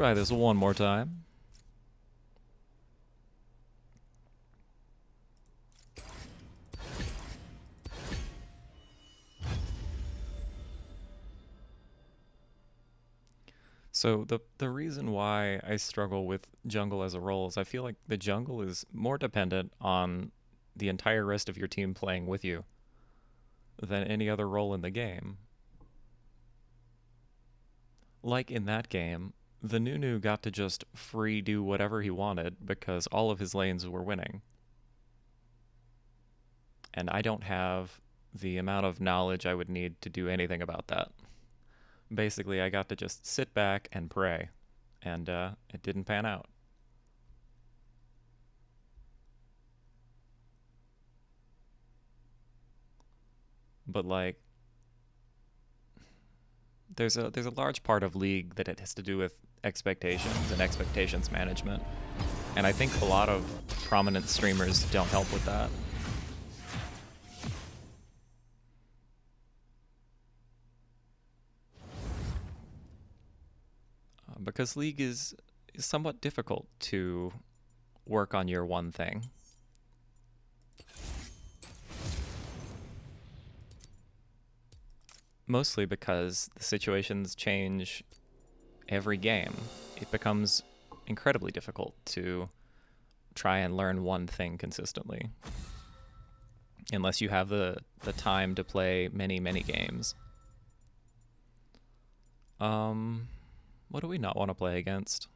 try this one more time. So the reason why I struggle with jungle as a role is I feel like the jungle is more dependent on the entire rest of your team playing with you than any other role in the game. Like in that game, the Nunu got to just free do whatever he wanted because all of his lanes were winning. And I don't have the amount of knowledge I would need to do anything about that. Basically, I got to just sit back and pray, and it didn't pan out. But like, there's a large part of League that it has to do with expectations and expectations management, and I think a lot of prominent streamers don't help with that. Because League is somewhat difficult to work on your one thing. Mostly because the situations change every game. It becomes incredibly difficult to try and learn one thing consistently. Unless you have the time to play many, many games. What do we not want to play against?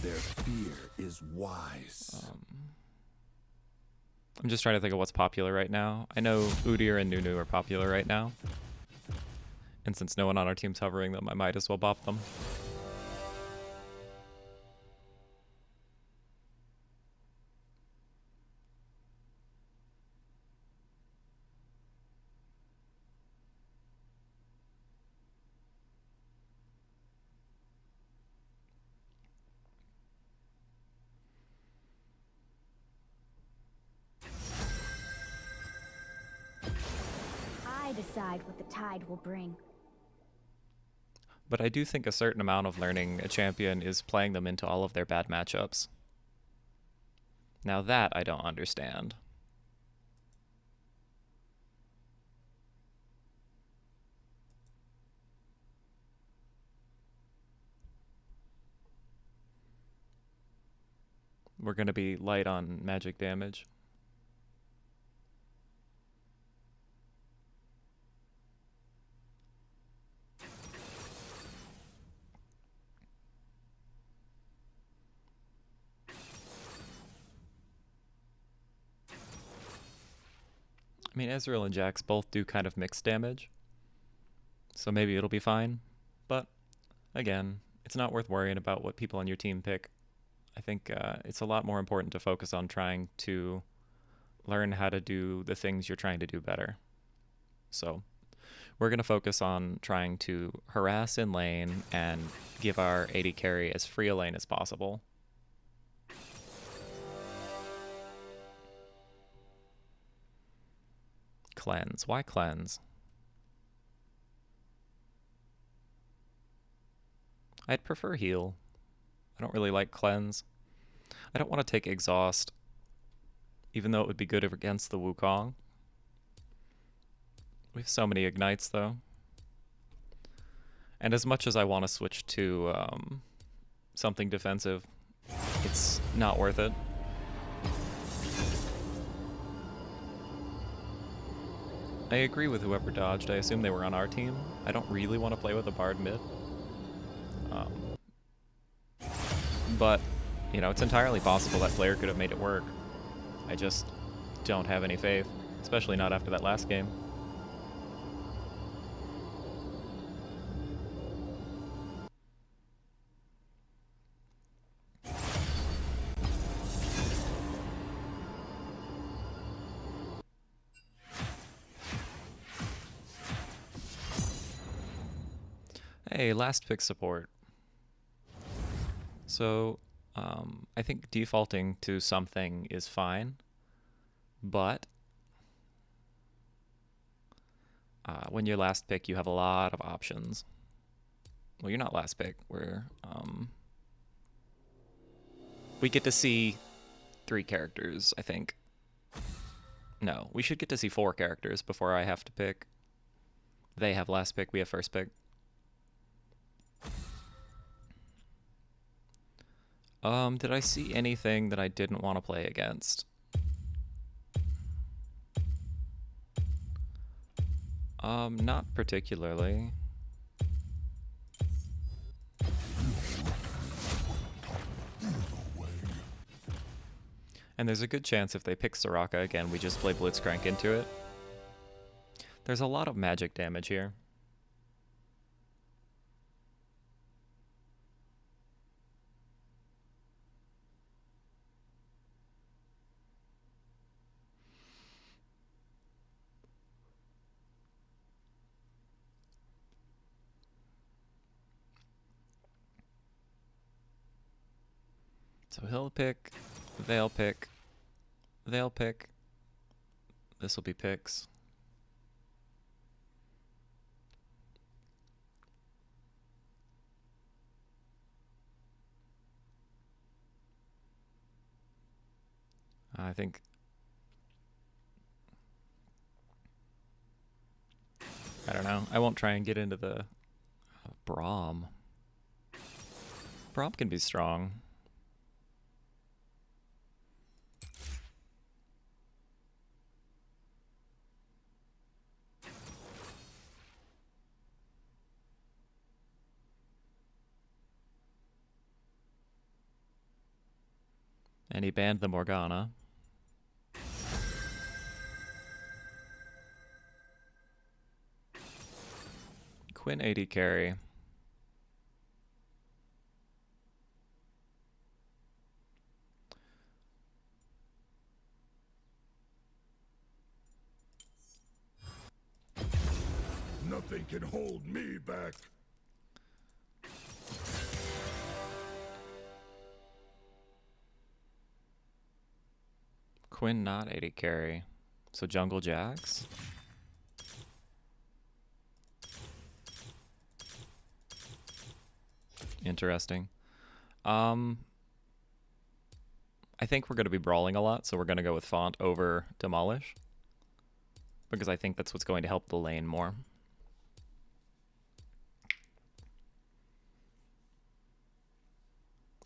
Their fear is wise. I'm just trying to think of what's popular right now. I know Udyr and Nunu are popular right now. And since no one on our team's hovering them, I might as well bop them. I decide what the tide will bring. But I do think a certain amount of learning a champion is playing them into all of their bad matchups. Now that I don't understand. We're going to be light on magic damage. I mean, Ezreal and Jax both do kind of mixed damage, so maybe it'll be fine. But, again, it's not worth worrying about what people on your team pick. I think it's a lot more important to focus on trying to learn how to do the things you're trying to do better. So, we're going to focus on trying to harass in lane and give our AD carry as free a lane as possible. Cleanse. Why cleanse? I'd prefer heal. I don't really like cleanse. I don't want to take exhaust, even though it would be good against the Wukong. We have so many ignites, though. And as much as I want to switch to something defensive, it's not worth it. I agree with whoever dodged. I assume they were on our team. I don't really want to play with a Bard mid. But, you know, it's entirely possible that player could have made it work. I just don't have any faith, especially not after that last game. Hey, last pick support. So, I think defaulting to something is fine, But when you're last pick, you have a lot of options. Well, you're not last pick. We get to see 3 characters, I think. No, we should get to see 4 characters before I have to pick. They have last pick, we have first pick. Did I see anything that I didn't want to play against? Not particularly. And there's a good chance if they pick Soraka again, we just play Blitzcrank into it. There's a lot of magic damage here. So he'll pick, they'll pick, they'll pick. This will be picks. I think I don't know. I won't try and get into the Braum. Braum can be strong. And he banned the Morgana. Quinn 80 carry. Nothing can hold me back. Quinn not 80 carry. So Jungle Jax. Interesting. I think we're going to be brawling a lot, so we're going to go with Font over Demolish. Because I think that's what's going to help the lane more.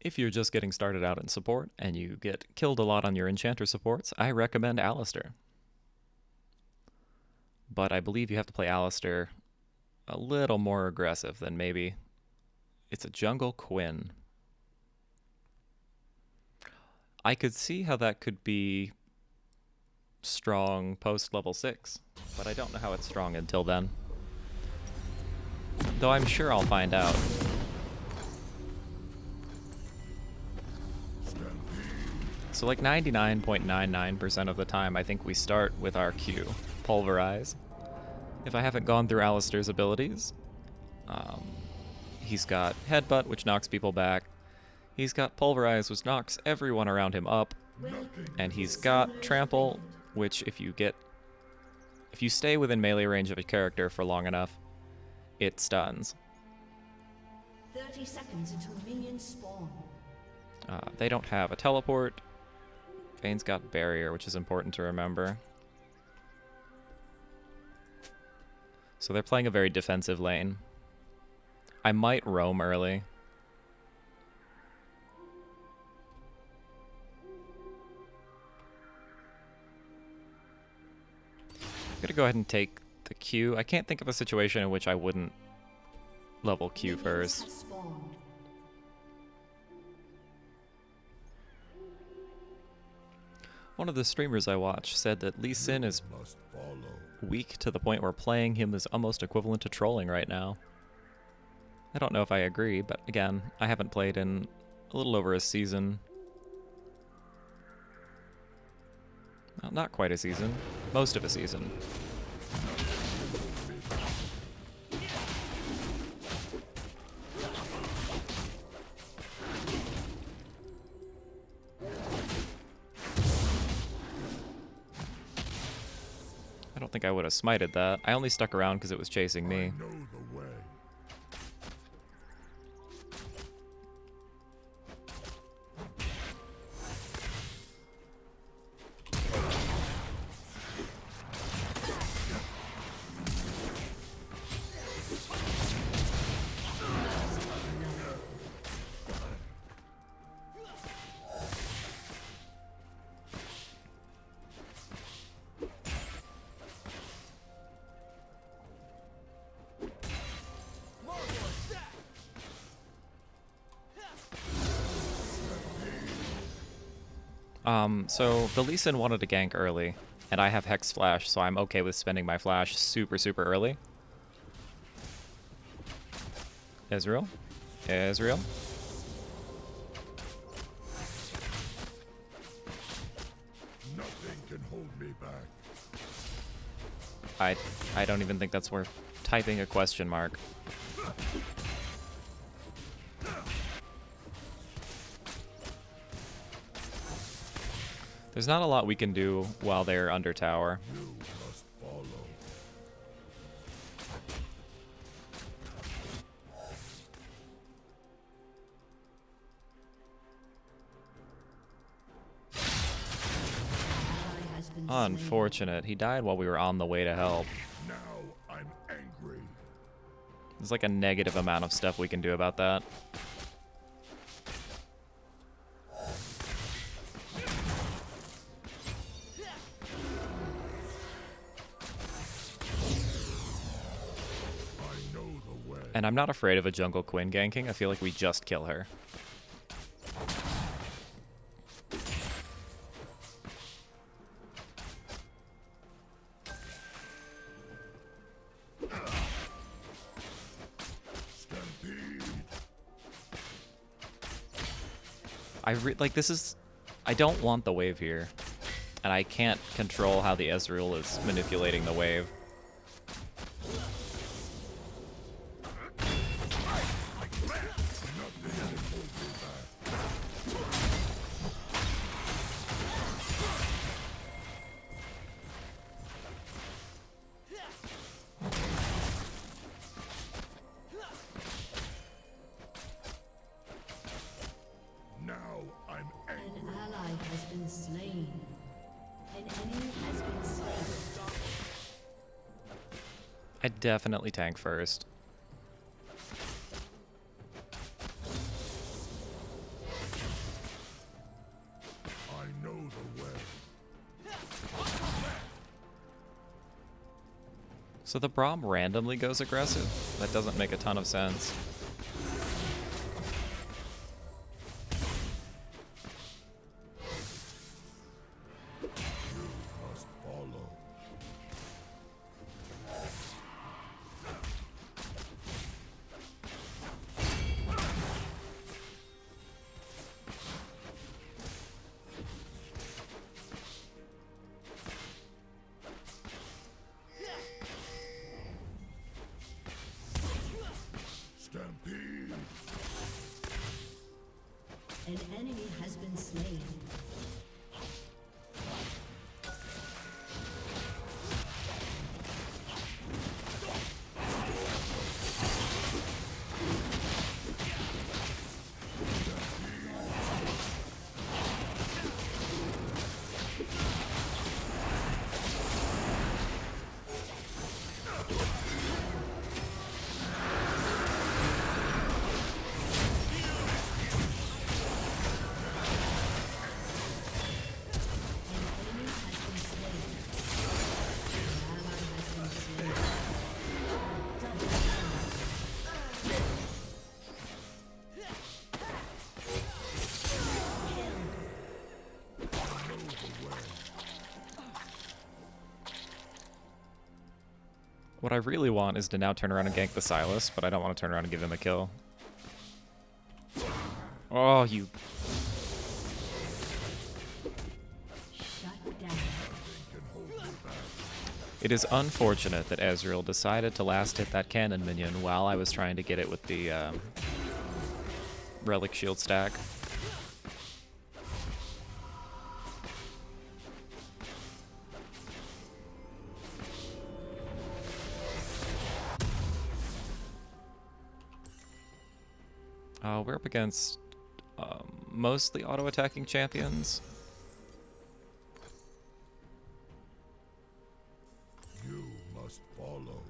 If you're just getting started out in support and you get killed a lot on your enchanter supports, I recommend Alistar. But I believe you have to play Alistar a little more aggressive than maybe. It's a jungle Quinn. I could see how that could be strong post level 6, but I don't know how it's strong until then. Though I'm sure I'll find out. So like 99.99% of the time, I think we start with our Q, Pulverize. If I haven't gone through Alistar's abilities, he's got Headbutt, which knocks people back. He's got Pulverize, which knocks everyone around him up. And he's got Trample, which if you stay within melee range of a character for long enough, it stuns. 30 seconds until minions spawn. They don't have a teleport. Vayne's got barrier, which is important to remember. So they're playing a very defensive lane. I might roam early. I'm gonna go ahead and take the Q. I can't think of a situation in which I wouldn't level Q first. One of the streamers I watch said that Lee Sin is weak to the point where playing him is almost equivalent to trolling right now. I don't know if I agree, but again, I haven't played in a little over a season. Well, not quite a season. Most of a season. I don't think I would have smited that. I only stuck around because it was chasing me. I know the way. So the Lee Sin wanted to gank early, and I have Hex Flash, so I'm okay with spending my Flash super, super early. Ezreal? Ezreal? Nothing can hold me back. I don't even think that's worth typing a question mark. There's not a lot we can do while they're under tower. You must follow. Ally has been slain. Unfortunate. He died while we were on the way to help. Now I'm angry. There's like a negative amount of stuff we can do about that. I know the way. And I'm not afraid of a jungle Quinn ganking. I feel like we just kill her. Stampede. Like this is... I don't want the wave here. And I can't control how the Ezreal is manipulating the wave. Now I'm An angry. ally has been slain. An enemy has been slain. I definitely tank first. I know the way. So the Braum randomly goes aggressive? That doesn't make a ton of sense. You must follow. Stampede. An enemy has been slain. What I really want is to now turn around and gank the Sylas, but I don't want to turn around and give him a kill. Oh, you... Shut down. Can hold me back. It is unfortunate that Ezreal decided to last hit that cannon minion while I was trying to get it with the relic shield stack. We're up against mostly auto-attacking champions. You must follow.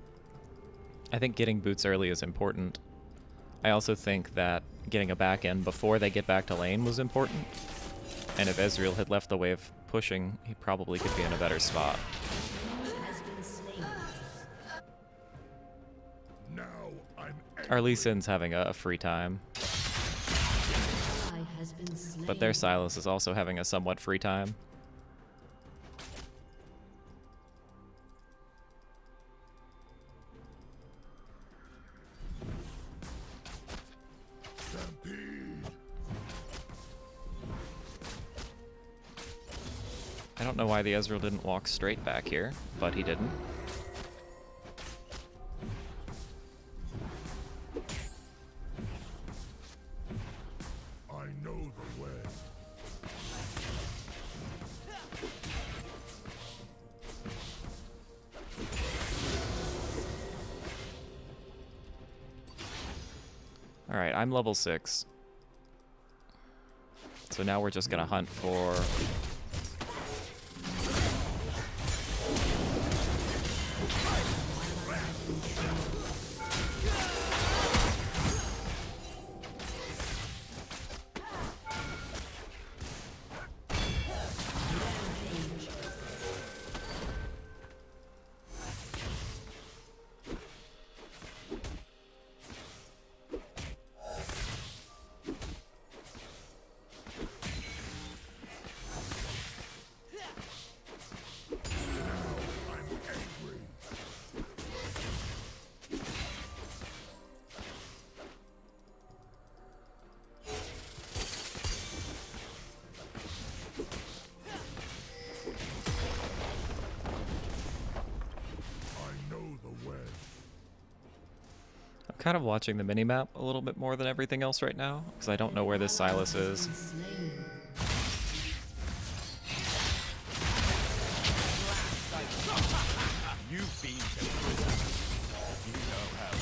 I think getting boots early is important. I also think that getting a back end before they get back to lane was important. And if Ezreal had left the wave pushing, he probably could be in a better spot. Now I'm Our Lee Sin's having a free time, but their Silas is also having a somewhat free time. stampede. I don't know why the Ezreal didn't walk straight back here, but he didn't. I know the way. Alright, I'm level 6. So now we're just gonna hunt for... kind of watching the minimap a little bit more than everything else right now, because I don't know where this Silas is. You've been to prison. You know how.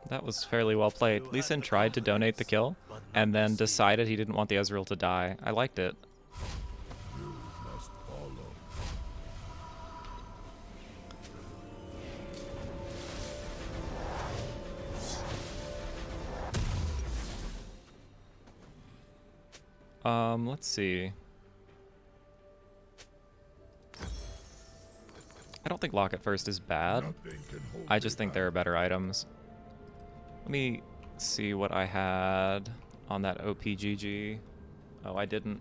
That was fairly well played. Lee Sin tried to donate the kill, and then decided he didn't want the Ezreal to die. I liked it. You must follow. Let's see. I don't think Lock at first is bad. Nothing can hold I me just think back. there are better items. Let me see what I had on that OPGG. Oh, I didn't.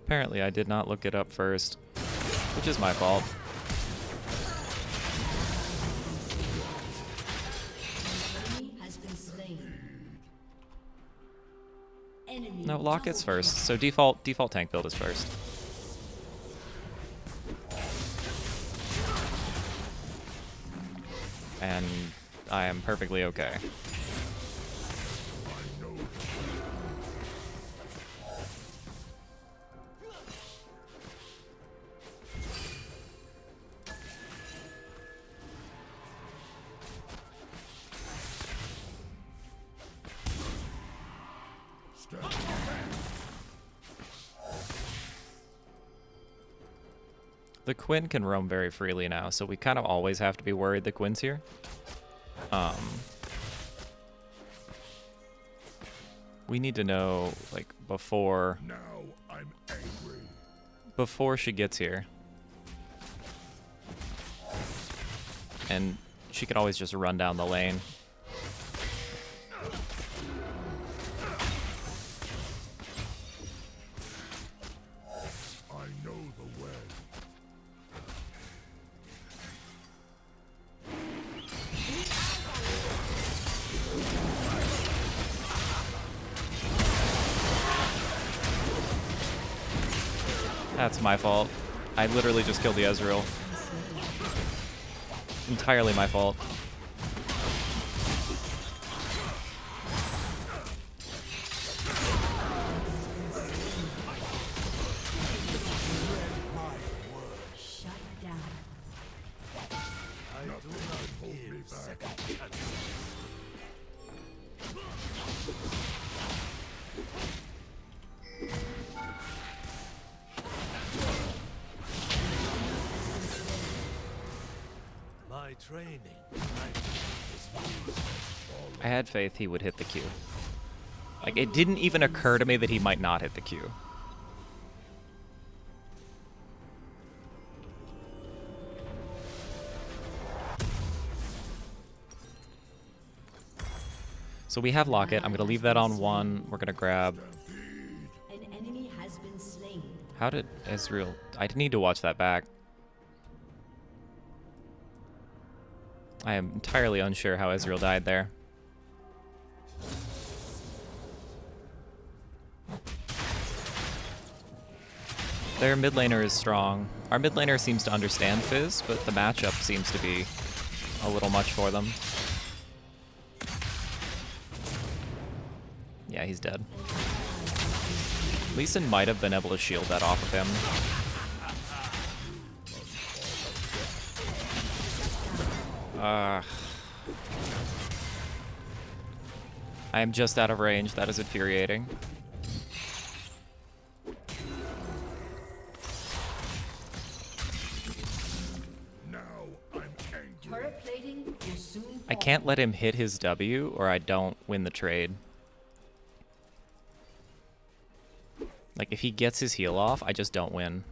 Apparently I did not look it up first, which is my fault. No, Locket's first, so default tank build is first. And I am perfectly okay. I know. Stand. The Quinn can roam very freely now, so we kind of always have to be worried the Quinn's here. We need to know, like, before Now I'm angry. she gets here. And she could always just run down the lane. I know the way. That's my fault. I literally just killed the Ezreal. Entirely my fault. my training. I had faith he would hit the Q. Like, it didn't even occur to me that he might not hit the Q. So we have Locket. I'm going to leave that on 1. We're going to grab... An enemy has been slain. How did Ezreal... I need to watch that back. I am entirely unsure how Ezreal died there. Their mid laner is strong. Our mid laner seems to understand Fizz, but the matchup seems to be a little much for them. Yeah, he's dead. Lee Sin might have been able to shield that off of him. I am just out of range. That is infuriating. Now I'm angry. Turret plating will soon fall. I can't let him hit his W or I don't win the trade. Like, if he gets his heal off, I just don't win.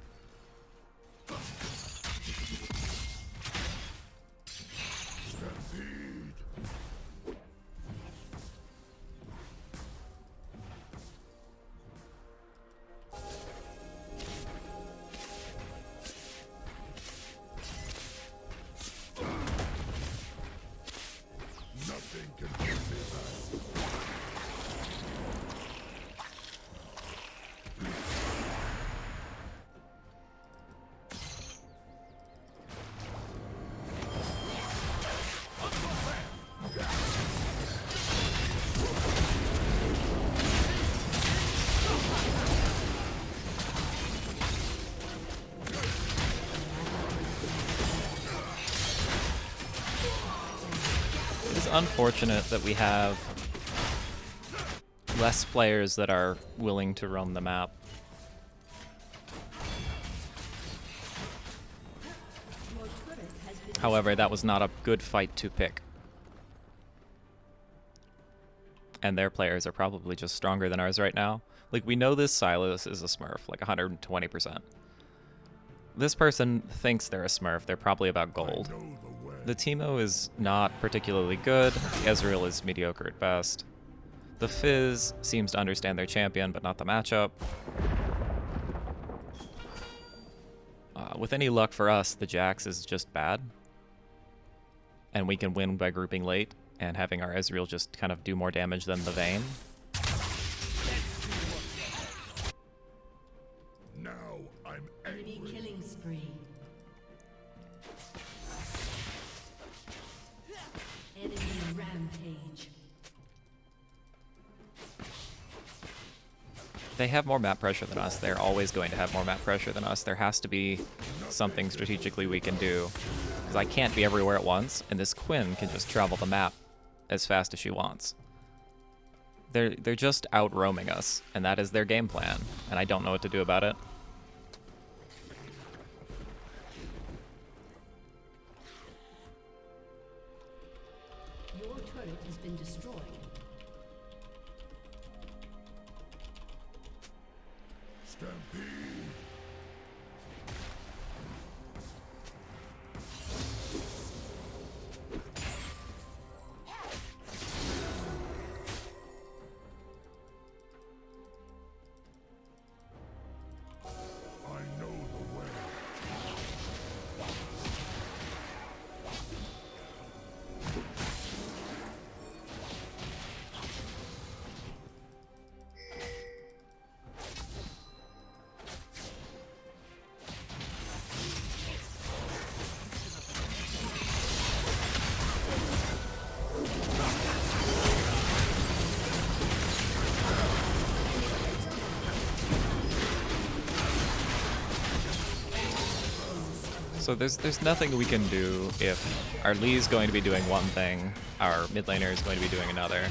Stampede. Nothing can hold me back. It's unfortunate that we have less players that are willing to roam the map. Your turret has been However, that was not a good fight to pick. And their players are probably just stronger than ours right now. Like, we know this Silas is a Smurf, like 120%. This person thinks they're a Smurf. They're probably about gold. Know the way. The Teemo is not particularly good. Ezreal is mediocre at best. The Fizz seems to understand their champion, but not the matchup. With any luck for us, the Jax is just bad. And we can win by grouping late and having our Ezreal just kind of do more damage than the Vayne. Now I'm enemy angry. killing spree. Enemy rampage. They have more map pressure than us. They're always going to have more map pressure than us. There has to be something strategically we can do. Because I can't be everywhere at once, and this Quinn can just travel the map as fast as she wants. They're just out roaming us, and that is their game plan, and I don't know what to do about it. Your turret has been destroyed. Stampede. I know the way. So there's nothing we can do if our Lee is going to be doing one thing, our mid laner is going to be doing another.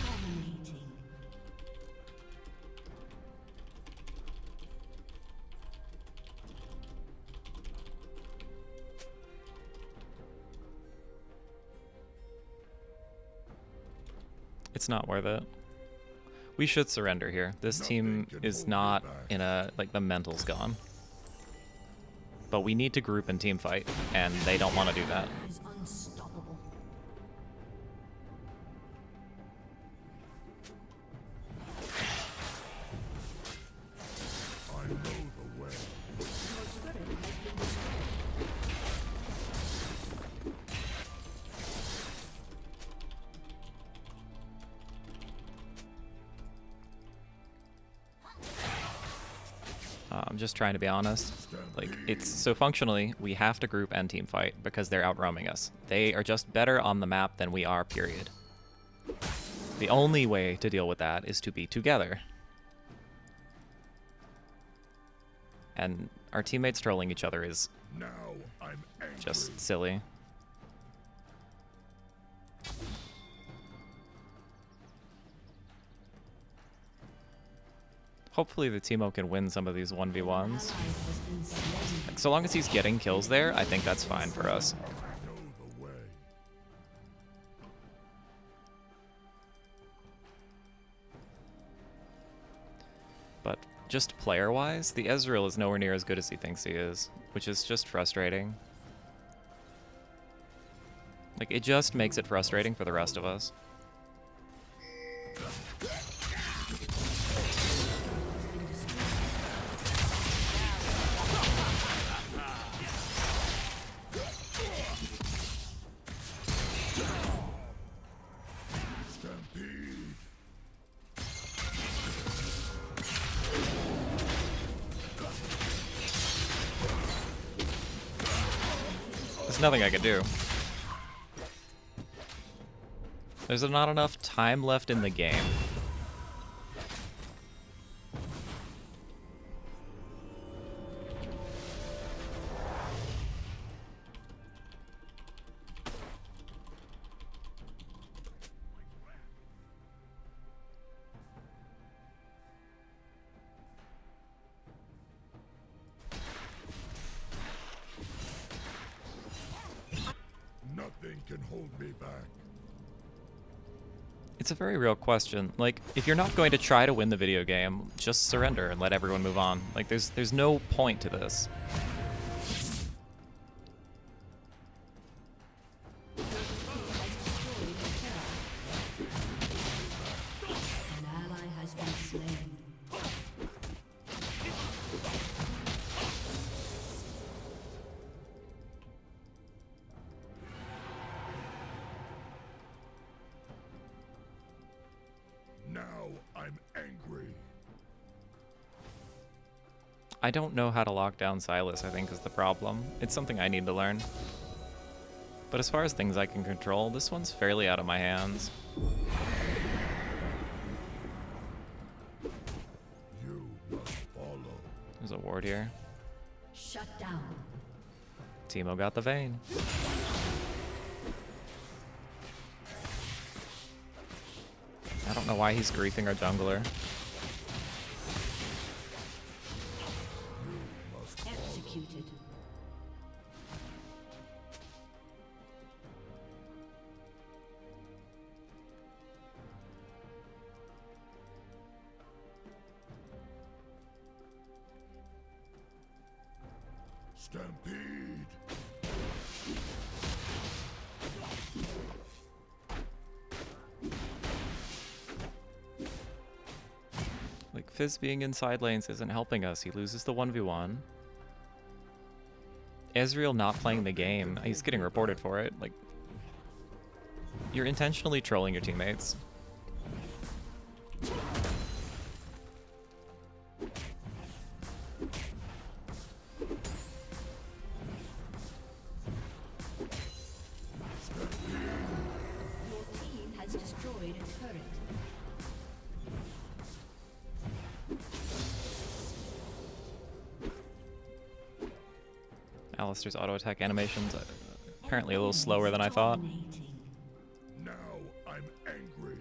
Dominating. It's not worth it. We should surrender here. This team is not in a, like, the mental's gone. But we need to group and team fight, and they don't want to do that. Is unstoppable. I know the way. Your turret has been destroyed. I'm just trying to be honest. Like, it's so functionally, we have to group and team fight because they're outroaming us. They are just better on the map than we are, period. The only way to deal with that is to be together. And our teammates trolling each other is Now I'm angry. just silly. Hopefully the Teemo can win some of these 1v1s. Ally has been slain. Like, so long as he's getting kills there, I think that's fine for us. I know the way. But just player-wise, the Ezreal is nowhere near as good as he thinks he is, which is just frustrating. Like, it just makes it frustrating for the rest of us. Stampede. There's nothing I can do. There's not enough time left in the game. Nothing can hold me back. It's a very real question. Like, if you're not going to try to win the video game, just surrender and let everyone move on. Like, there's no point to this. An ally has been slain. Now I'm angry. I don't know how to lock down Silas, I think, is the problem. It's something I need to learn. But as far as things I can control, this one's fairly out of my hands. You must follow. There's a ward here. Shut down. Teemo got the Vayne. I don't know why he's griefing our jungler. Executed. Stampede. Like, Fizz being in side lanes isn't helping us. He loses the 1v1. Ezreal not playing the game. He's getting reported for it. Like, you're intentionally trolling your teammates. Your team has destroyed a turret. Alistar's auto attack animations apparently a little slower than I thought. Dominating. Now I'm angry.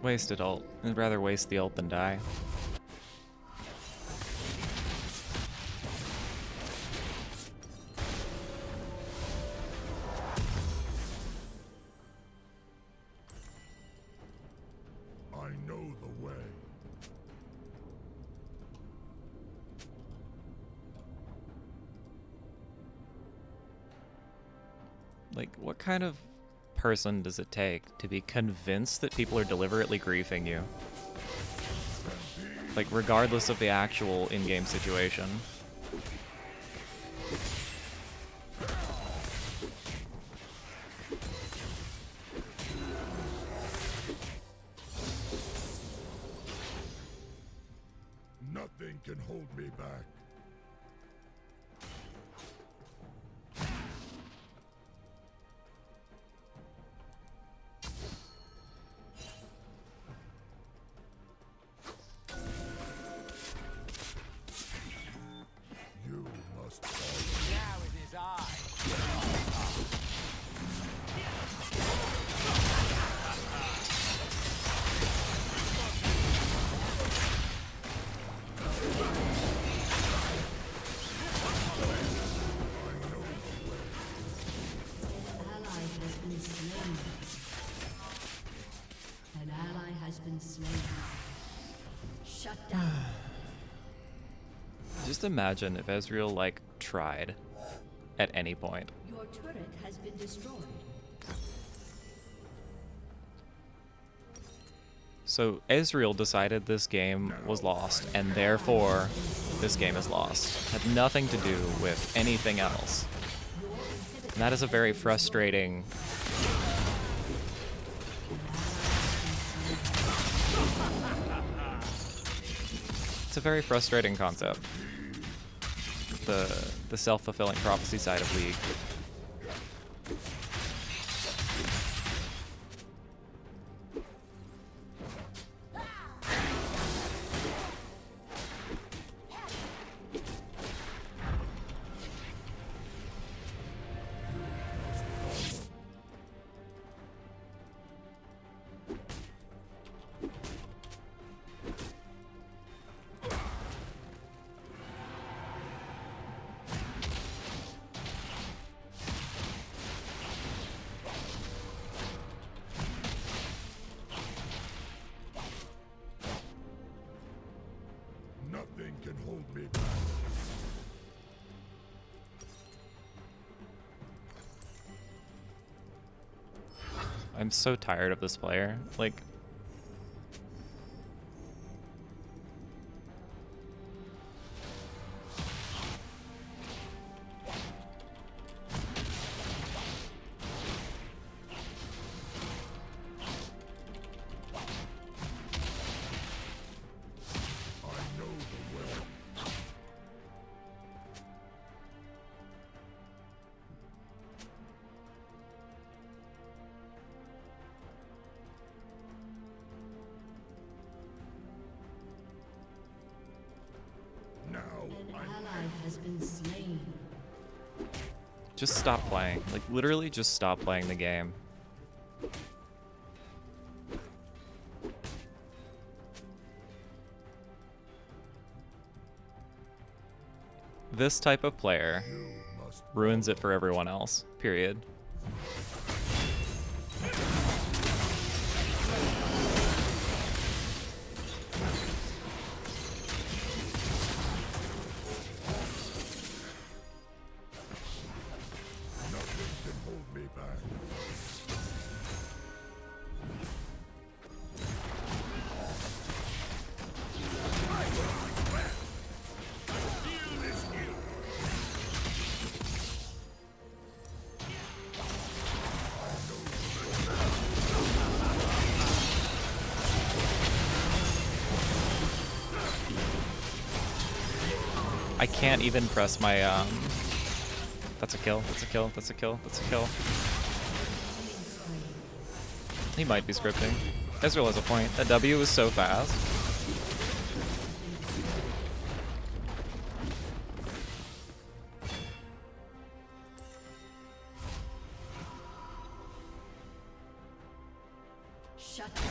Wasted ult. I'd rather waste the ult than die. I know the way. Like, what kind of person does it take to be convinced that people are deliberately griefing you? Like, regardless of the actual in-game situation. Nothing can hold me back. You must fall. Now it is I. Ally has been slain. An ally has been slain. Shut down. Just imagine if Ezreal, like, tried at any point. Your turret has been destroyed. So Ezreal decided this game was lost, and therefore this game is lost. Had nothing to do with anything else. And that is a very frustrating... It's a very frustrating concept. The self-fulfilling prophecy side of League. Nothing can hold me back. I'm so tired of this player. Like... I know the way. Now An I ally has been slain. Just stop playing. Like, literally just stop playing the game. This type of player must ruins it for everyone else. Period. nothing can hold me back. I can't even press my, That's a kill, that's a kill, that's a kill, that's a kill. He might be scripting. Ezreal has a point. That W was so fast. Shut down.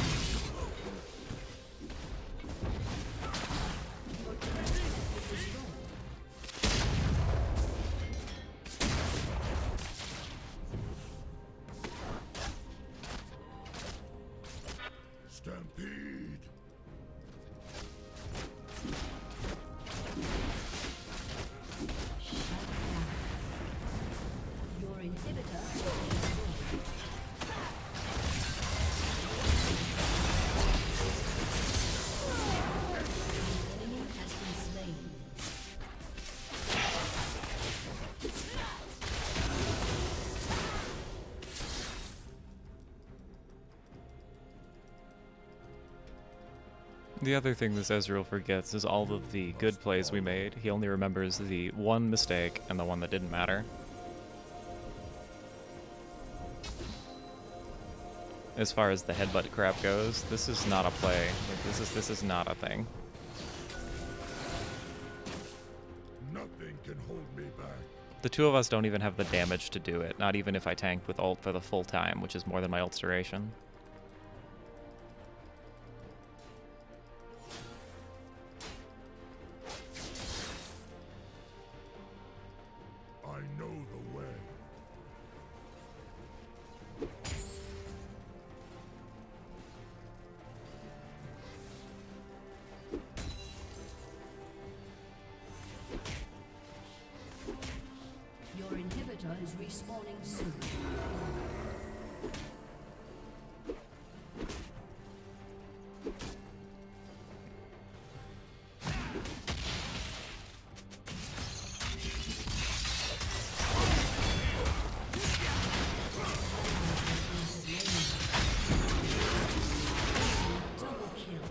The other thing this Ezreal forgets is all of the good plays we made. He only remembers the one mistake and the one that didn't matter. As far as the headbutt crap goes, this is not a play. Like, this is not a thing. Nothing can hold me back. The two of us don't even have the damage to do it, not even if I tanked with ult for the full time, which is more than my ult's duration. I know the way. Your inhibitor is respawning soon. Double kill.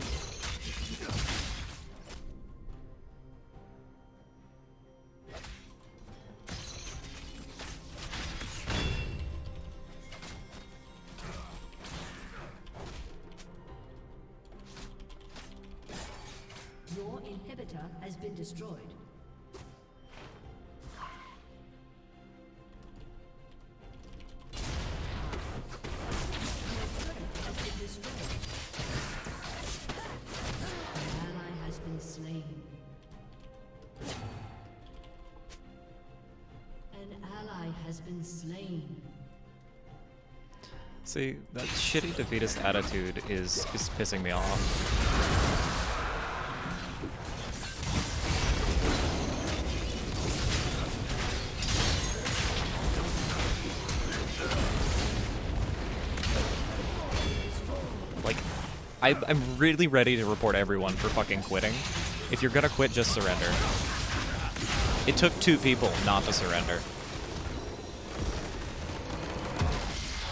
Your inhibitor has been destroyed. Your turret has been destroyed. An ally has been slain. An ally has been slain. See, that shitty defeatist attitude is pissing me off. Like, I'm really ready to report everyone for fucking quitting. If you're gonna quit, just surrender. It took 2 people not to surrender.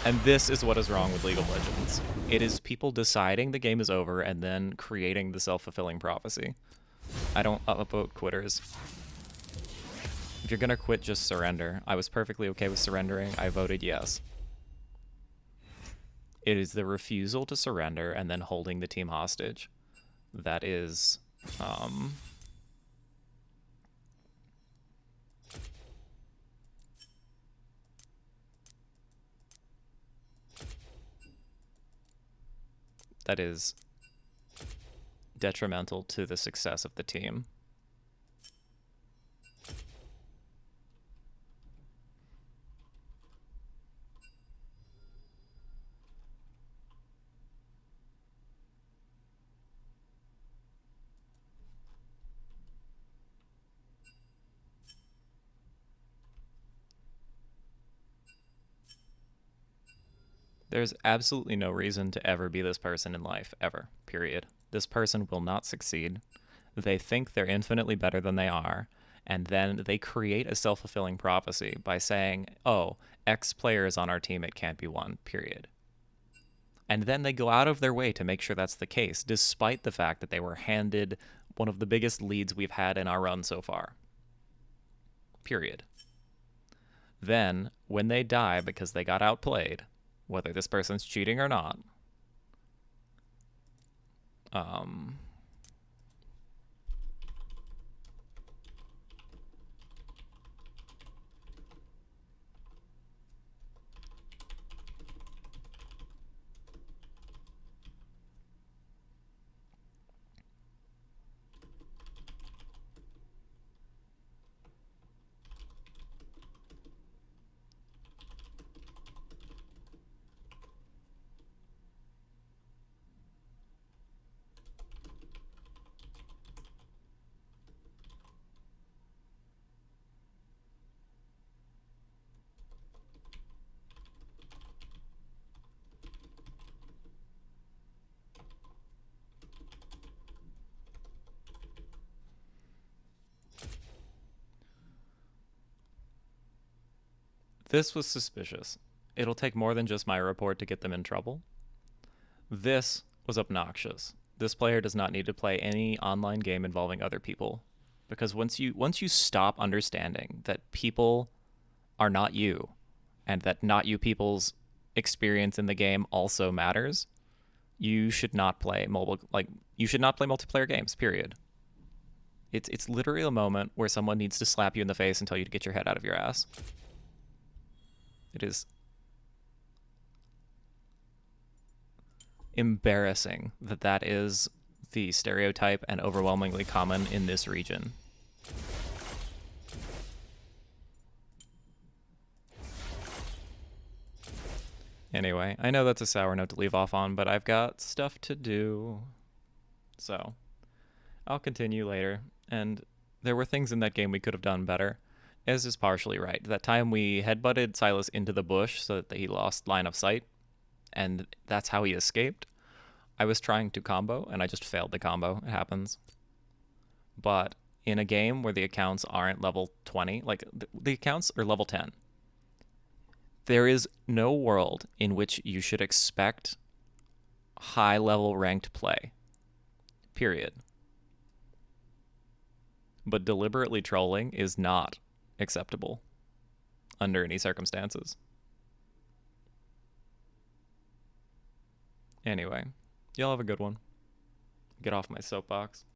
And this is what is wrong with League of Legends. It is people deciding the game is over and then creating the self-fulfilling prophecy. I don't upvote quitters. If you're gonna quit, just surrender. I was perfectly okay with surrendering. I voted yes. It is the refusal to surrender and then holding the team hostage. That is, that is detrimental to the success of the team. There's absolutely no reason to ever be this person in life, ever, period. This person will not succeed. They think they're infinitely better than they are, and then they create a self-fulfilling prophecy by saying, oh, X player is on our team, it can't be one, period. And then they go out of their way to make sure that's the case, despite the fact that they were handed one of the biggest leads we've had in our run so far. Period. Then, when they die because they got outplayed, whether this person's cheating or not, this was suspicious. It'll take more than just my report to get them in trouble. This was obnoxious. This player does not need to play any online game involving other people, because once you stop understanding that people are not you, and that not you people's experience in the game also matters, you should not play you should not play multiplayer games, period. It's literally a moment where someone needs to slap you in the face and tell you to get your head out of your ass. It is embarrassing that that is the stereotype and overwhelmingly common in this region. Anyway, I know that's a sour note to leave off on, but I've got stuff to do. So, I'll continue later. And there were things in that game we could have done better. Ez is partially right. That time we headbutted Silas into the bush so that he lost line of sight, and that's how he escaped. I was trying to combo, and I just failed the combo. It happens. But in a game where the accounts aren't level 20, like the accounts are level 10, there is no world in which you should expect high-level ranked play. Period. But deliberately trolling is not acceptable under any circumstances. Anyway, y'all have a good one. Get off my soapbox.